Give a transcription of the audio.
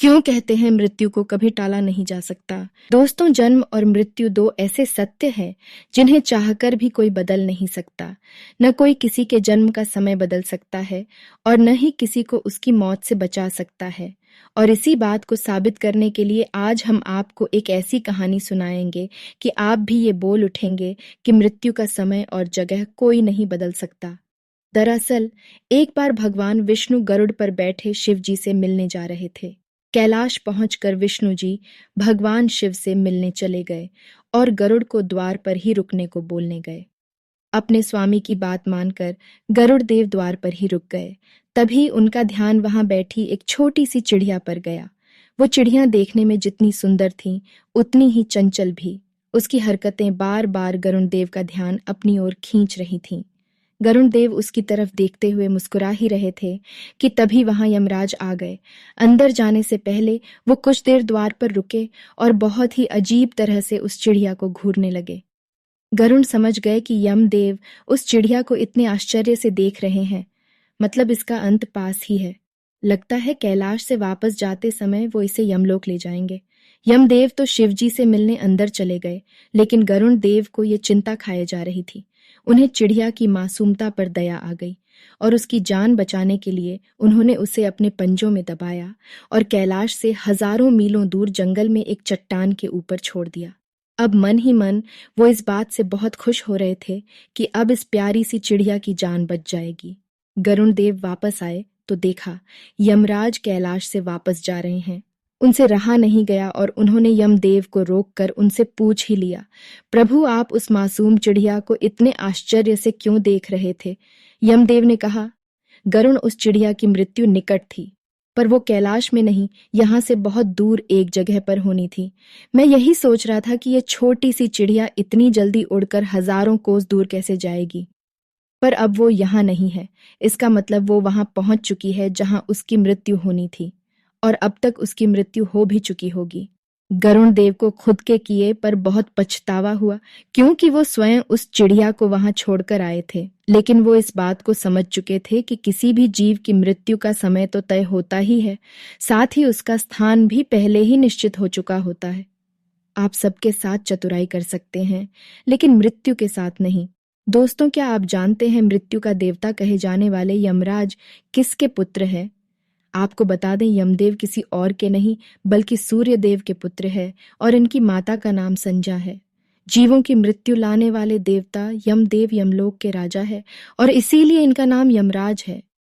क्यों कहते हैं मृत्यु को कभी टाला नहीं जा सकता। दोस्तों, जन्म और मृत्यु दो ऐसे सत्य हैं जिन्हें चाहकर भी कोई बदल नहीं सकता। न कोई किसी के जन्म का समय बदल सकता है और न ही किसी को उसकी मौत से बचा सकता है। और इसी बात को साबित करने के लिए आज हम आपको एक ऐसी कहानी सुनाएंगे कि आप भी ये बोल उठेंगे कि मृत्यु का समय और जगह कोई नहीं बदल सकता। दरअसल एक बार भगवान विष्णु गरुड़ पर बैठे शिव जी से मिलने जा रहे थे। कैलाश पहुंचकर विष्णु जी भगवान शिव से मिलने चले गए और गरुड़ को द्वार पर ही रुकने को बोलने गए। अपने स्वामी की बात मानकर गरुड़ देव द्वार पर ही रुक गए। तभी उनका ध्यान वहां बैठी एक छोटी सी चिड़िया पर गया। वो चिड़िया देखने में जितनी सुंदर थी उतनी ही चंचल भी। उसकी हरकतें बार बार गरुड़ देव का ध्यान अपनी ओर खींच रही थीं। गरुड़ देव उसकी तरफ देखते हुए मुस्कुरा ही रहे थे कि तभी वहां यमराज आ गए। अंदर जाने से पहले वो कुछ देर द्वार पर रुके और बहुत ही अजीब तरह से उस चिड़िया को घूरने लगे। गरुड़ समझ गए कि यमदेव उस चिड़िया को इतने आश्चर्य से देख रहे हैं, मतलब इसका अंत पास ही है। लगता है कैलाश से वापस जाते समय वो इसे यमलोक ले जाएंगे। यमदेव तो शिवजी से मिलने अंदर चले गए, लेकिन गरुड़ देव को ये चिंता खाए जा रही थी। उन्हें चिड़िया की मासूमता पर दया आ गई और उसकी जान बचाने के लिए उन्होंने उसे अपने पंजों में दबाया और कैलाश से हजारों मीलों दूर जंगल में एक चट्टान के ऊपर छोड़ दिया। अब मन ही मन वो इस बात से बहुत खुश हो रहे थे कि अब इस प्यारी सी चिड़िया की जान बच जाएगी। गरुड़ देव वापस आए तो देखा यमराज कैलाश से वापस जा रहे हैं। उनसे रहा नहीं गया और उन्होंने यमदेव को रोककर उनसे पूछ ही लिया, प्रभु आप उस मासूम चिड़िया को इतने आश्चर्य से क्यों देख रहे थे? यमदेव ने कहा, गरुड़ उस चिड़िया की मृत्यु निकट थी, पर वो कैलाश में नहीं, यहाँ से बहुत दूर एक जगह पर होनी थी। मैं यही सोच रहा था कि ये छोटी सी चिड़िया इतनी जल्दी उड़कर हजारों कोस दूर कैसे जाएगी, पर अब वो यहाँ नहीं है। इसका मतलब वो वहां पहुंच चुकी है जहां उसकी मृत्यु होनी थी और अब तक उसकी मृत्यु हो भी चुकी होगी। गरुड़ देव को खुद के किए पर बहुत पछतावा हुआ, क्योंकि वो स्वयं उस चिड़िया को वहां छोड़कर आए थे। लेकिन वो इस बात को समझ चुके थे कि किसी भी जीव की मृत्यु का समय तो तय होता ही है, साथ ही उसका स्थान भी पहले ही निश्चित हो चुका होता है। आप सबके साथ चतुराई कर सकते हैं, लेकिन मृत्यु के साथ नहीं। दोस्तों, क्या आप जानते हैं मृत्यु का देवता कहे जाने वाले यमराज किसके पुत्र हैं? आपको बता दें, यमदेव किसी और के नहीं बल्कि सूर्य देव के पुत्र है और इनकी माता का नाम संजा है। जीवों की मृत्यु लाने वाले देवता यमदेव यमलोक के राजा है और इसीलिए इनका नाम यमराज है।